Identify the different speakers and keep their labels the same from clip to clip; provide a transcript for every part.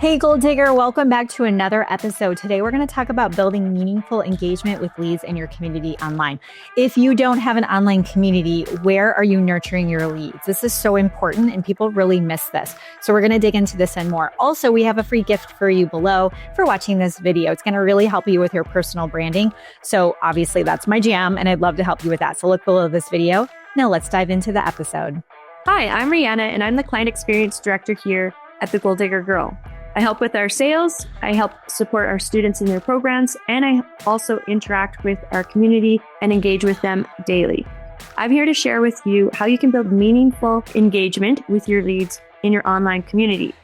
Speaker 1: Hey, Gold Digger, welcome back to another episode. Today, we're going to talk about building meaningful engagement with leads in your community online. If you don't have an online community, where are you nurturing your leads? This is so important and people really miss this. So we're going to dig into this and more. Also, we have a free gift for you below for watching this video. It's going to really help you with your personal branding. So obviously that's my jam and I'd love to help you with that. So look below this video. Now let's dive into the episode.
Speaker 2: Hi, I'm Rianna and I'm the Client Experience Director here at the Gold Digger Girl. I help with our sales, I help support our students in their programs, and I also interact with our community and engage with them daily. I'm here to share with you how you can build meaningful engagement with your leads in your online community.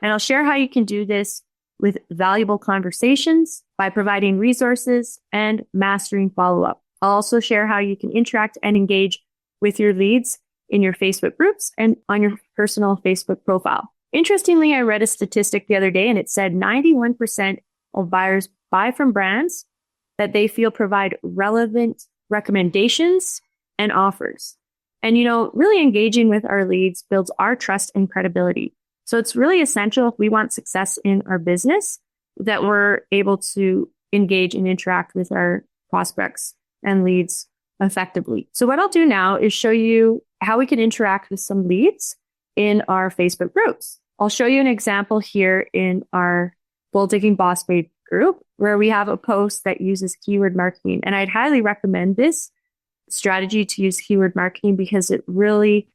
Speaker 2: And I'll share how you can do this with valuable conversations by providing resources and mastering follow-up. I'll also share how you can interact and engage with your leads in your Facebook groups and on your personal Facebook profile. Interestingly, I read a statistic the other day and it said 91% of buyers buy from brands that they feel provide relevant recommendations and offers. And, really engaging with our leads builds our trust and credibility. So it's really essential if we want success in our business that we're able to engage and interact with our prospects and leads effectively. So what I'll do now is show you how we can interact with some leads in our Facebook groups. I'll show you an example here in our Gold Digging Boss Babe group where we have a post that uses keyword marketing. And I'd highly recommend this strategy to use keyword marketing because it really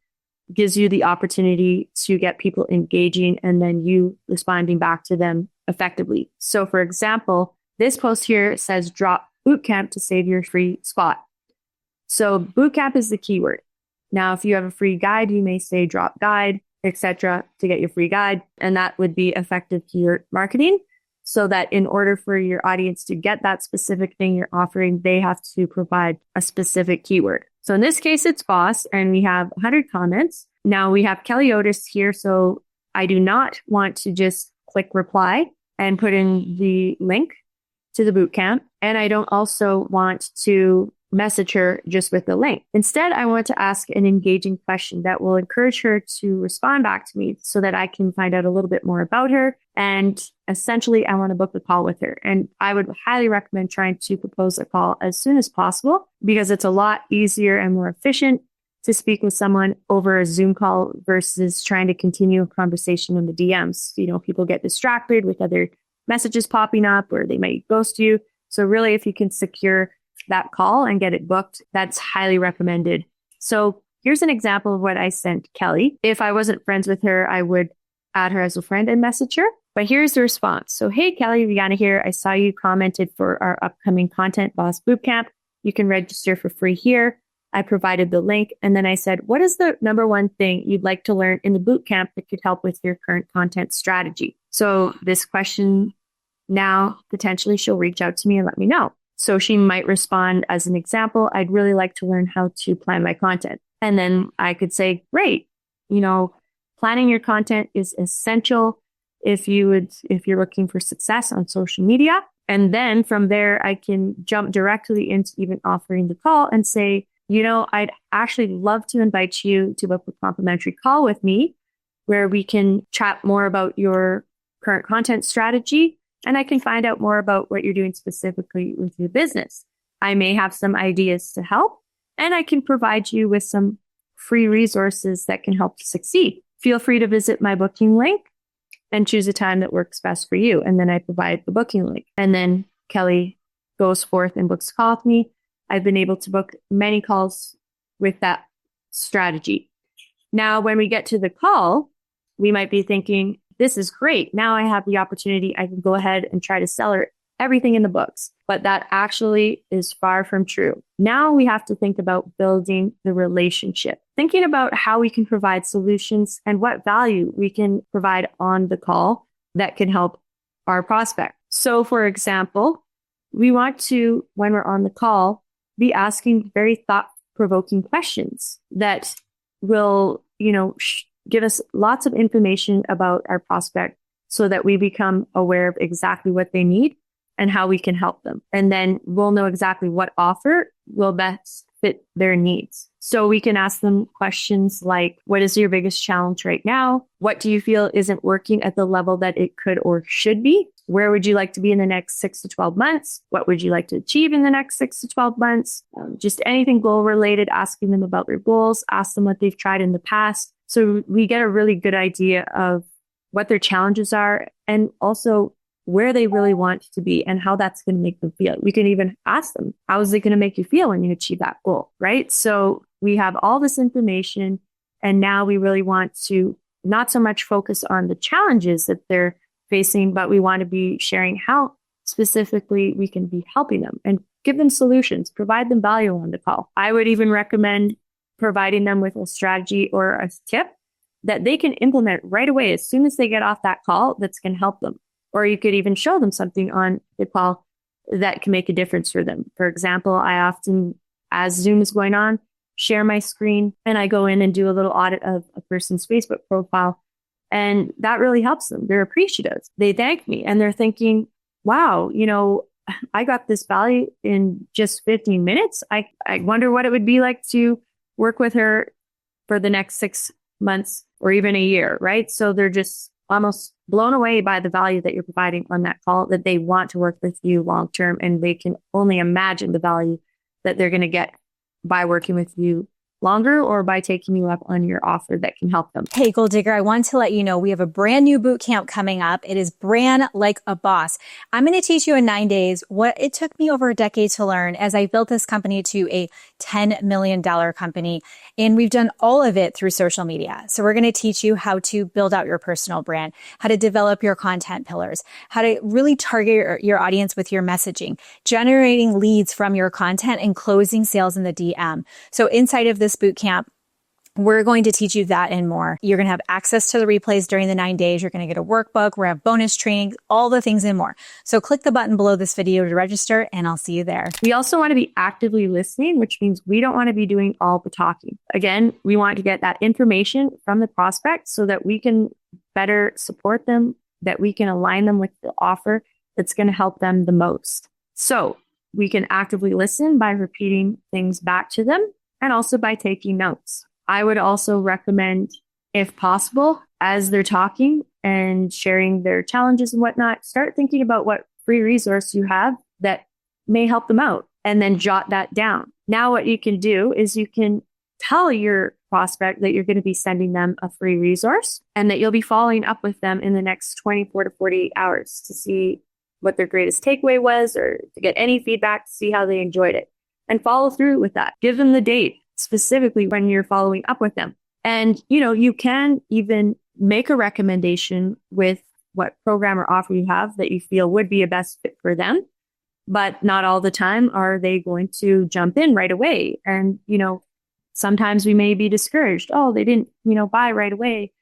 Speaker 2: gives you the opportunity to get people engaging and then you responding back to them effectively. So for example, this post here says drop bootcamp to save your free spot. So bootcamp is the keyword. Now, if you have a free guide, you may say drop guide, etc., to get your free guide. And that would be effective keyword marketing so that in order for your audience to get that specific thing you're offering, they have to provide a specific keyword. So in this case, it's boss and we have 100 comments. Now we have Kelly Otis here. So I do not want to just click reply and put in the link to the bootcamp. And I don't also want to message her just with the link. Instead, I want to ask an engaging question that will encourage her to respond back to me so that I can find out a little bit more about her. And essentially, I want to book a call with her. And I would highly recommend trying to propose a call as soon as possible because it's a lot easier and more efficient to speak with someone over a Zoom call versus trying to continue a conversation in the DMs. People get distracted with other messages popping up or they might ghost you. So really, if you can secure that call and get it booked, that's highly recommended. So here's an example of what I sent Kelly. If I wasn't friends with her, I would add her as a friend and message her. But here's the response. So, hey, Kelly, Rianna here. I saw you commented for our upcoming Content Boss Bootcamp. You can register for free here. I provided the link. And then I said, what is the number one thing you'd like to learn in the bootcamp that could help with your current content strategy? So this question now, potentially she'll reach out to me and let me know. So she might respond as an example, I'd really like to learn how to plan my content. And then I could say, great, planning your content is essential if you're looking for success on social media. And then from there, I can jump directly into even offering the call and say, I'd actually love to invite you to book a complimentary call with me where we can chat more about your current content strategy. And I can find out more about what you're doing specifically with your business. I may have some ideas to help, and I can provide you with some free resources that can help you succeed. Feel free to visit my booking link and choose a time that works best for you. And then I provide the booking link. And then Kelly goes forth and books a call with me. I've been able to book many calls with that strategy. Now, when we get to the call, we might be thinking, this is great. Now I have the opportunity. I can go ahead and try to sell her everything in the books. But that actually is far from true. Now we have to think about building the relationship, thinking about how we can provide solutions and what value we can provide on the call that can help our prospect. So for example, we want to, when we're on the call, be asking very thought-provoking questions that will, give us lots of information about our prospect so that we become aware of exactly what they need and how we can help them. And then we'll know exactly what offer will best fit their needs. So we can ask them questions like, what is your biggest challenge right now? What do you feel isn't working at the level that it could or should be? Where would you like to be in the next 6 to 12 months? What would you like to achieve in the next 6 to 12 months? Just anything goal related, asking them about their goals, ask them what they've tried in the past. So we get a really good idea of what their challenges are and also where they really want to be and how that's going to make them feel. We can even ask them, how is it going to make you feel when you achieve that goal, right? So we have all this information, and now we really want to not so much focus on the challenges that they're facing, but we want to be sharing how specifically we can be helping them and give them solutions, provide them value on the call. I would even recommend providing them with a strategy or a tip that they can implement right away as soon as they get off that call that's going to help them. Or you could even show them something on the call that can make a difference for them. For example, I often, as Zoom is going on, share my screen and I go in and do a little audit of a person's Facebook profile. And that really helps them. They're appreciative. They thank me and they're thinking, wow, I got this value in just 15 minutes. I wonder what it would be like to work with her for the next 6 months or even a year, right? So they're just almost blown away by the value that you're providing on that call, that they want to work with you long term, and they can only imagine the value that they're going to get by working with you longer or by taking you up on your offer that can help them.
Speaker 1: Hey, Goal Digger, I want to let you know we have a brand new boot camp coming up. It is Brand Like a Boss. I'm going to teach you in 9 days what it took me over a decade to learn as I built this company to a $10 million company. And we've done all of it through social media. So we're going to teach you how to build out your personal brand, how to develop your content pillars, how to really target your audience with your messaging, generating leads from your content, and closing sales in the DM. So inside of this boot camp, we're going to teach you that and more. You're going to have access to the replays during the 9 days. You're going to get a workbook. We're going to have bonus training, all the things and more. So click the button below this video to register, and I'll see you there.
Speaker 2: We also want to be actively listening, which means we don't want to be doing all the talking. Again, we want to get that information from the prospect so that we can better support them, that we can align them with the offer that's going to help them the most. So we can actively listen by repeating things back to them and also by taking notes. I would also recommend, if possible, as they're talking and sharing their challenges and whatnot, start thinking about what free resource you have that may help them out, and then jot that down. Now, what you can do is you can tell your prospect that you're going to be sending them a free resource and that you'll be following up with them in the next 24 to 48 hours to see what their greatest takeaway was or to get any feedback to see how they enjoyed it, and follow through with that. Give them the date specifically when you're following up with them. And, you can even make a recommendation with what program or offer you have that you feel would be a best fit for them. But not all the time are they going to jump in right away. And, sometimes we may be discouraged. Oh, they didn't, buy right away.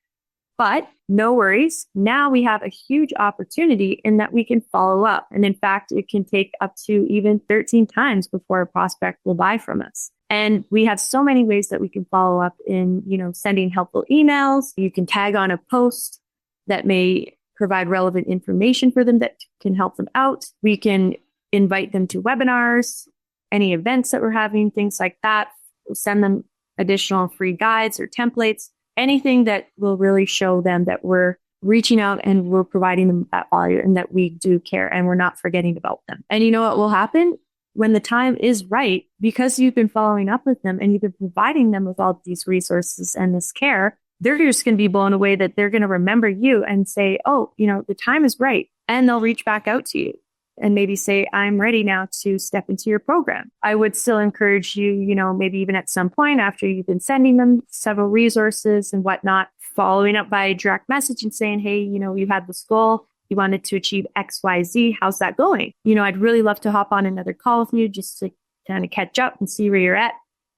Speaker 2: But no worries. Now we have a huge opportunity in that we can follow up. And in fact, it can take up to even 13 times before a prospect will buy from us. And we have so many ways that we can follow up in, sending helpful emails. You can tag on a post that may provide relevant information for them that can help them out. We can invite them to webinars, any events that we're having, things like that. We'll send them additional free guides or templates, anything that will really show them that we're reaching out and we're providing them that value and that we do care and we're not forgetting about them. And you know what will happen? When the time is right, because you've been following up with them and you've been providing them with all these resources and this care, they're just going to be blown away that they're going to remember you and say, oh, the time is right. And they'll reach back out to you and maybe say, I'm ready now to step into your program. I would still encourage you, maybe even at some point after you've been sending them several resources and whatnot, following up by direct message and saying, hey, you had this goal. You wanted to achieve X, Y, Z. How's that going? I'd really love to hop on another call with you just to kind of catch up and see where you're at.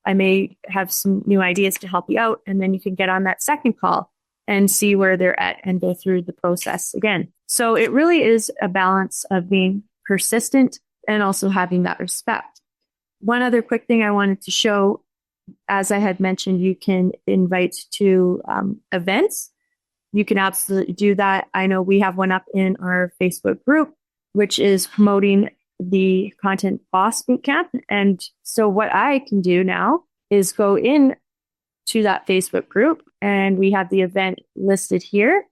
Speaker 2: I may have some new ideas to help you out. And then you can get on that second call and see where they're at and go through the process again. So it really is a balance of being persistent and also having that respect. One other quick thing I wanted to show, as I had mentioned, you can invite to events. You can absolutely do that. I know we have one up in our Facebook group, which is promoting the Content Boss Bootcamp. And so what I can do now is go in to that Facebook group, and we have the event listed here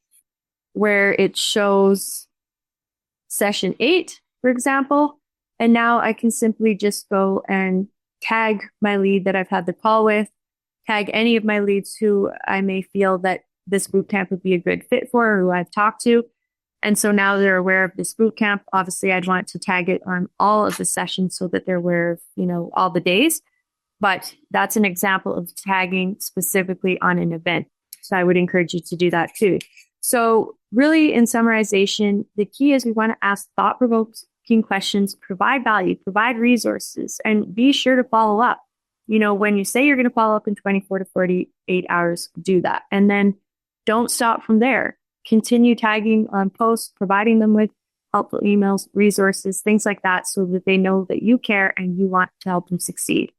Speaker 2: where it shows session 8, for example. And now I can simply just go and tag my lead that I've had the call with, tag any of my leads who I may feel that this bootcamp would be a good fit for or who I've talked to. And so now they're aware of this bootcamp. Obviously, I'd want to tag it on all of the sessions so that they're aware of, all the days. But that's an example of tagging specifically on an event. So I would encourage you to do that too. So really, in summarization, the key is we want to ask thought-provoking questions, provide value, provide resources, and be sure to follow up. When you say you're going to follow up in 24 to 48 hours, do that. And then don't stop from there. Continue tagging on posts, providing them with helpful emails, resources, things like that, so that they know that you care and you want to help them succeed.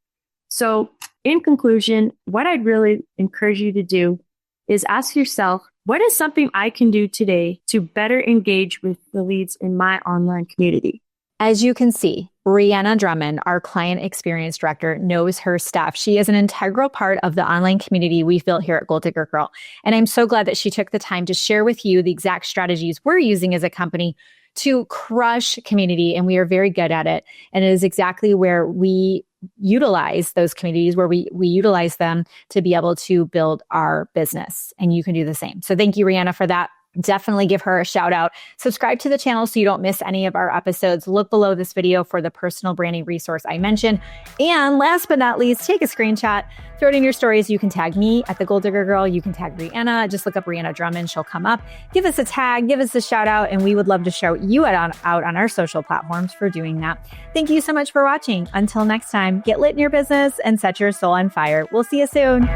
Speaker 2: So in conclusion, what I'd really encourage you to do is ask yourself, what is something I can do today to better engage with the leads in my online community?
Speaker 1: As you can see, Rianna Drummond, our client experience director, knows her stuff. She is an integral part of the online community we've built here at Goal Digger Girl. And I'm so glad that she took the time to share with you the exact strategies we're using as a company to crush community. And we are very good at it. And it is exactly where we utilize those communities, where we utilize them to be able to build our business. And you can do the same. So thank you, Rianna, for that. Definitely give her a shout out. Subscribe to the channel so you don't miss any of our episodes. Look below this video for the personal branding resource I mentioned. And last but not least, take a screenshot, throw it in your stories. You can tag me at the Goal Digger Girl. You can tag Rianna. Just look up Rianna Drummond. She'll come up. Give us a tag, give us a shout out, and we would love to shout you out on our social platforms for doing that. Thank you so much for watching. Until next time, get lit in your business and set your soul on fire. We'll see you soon.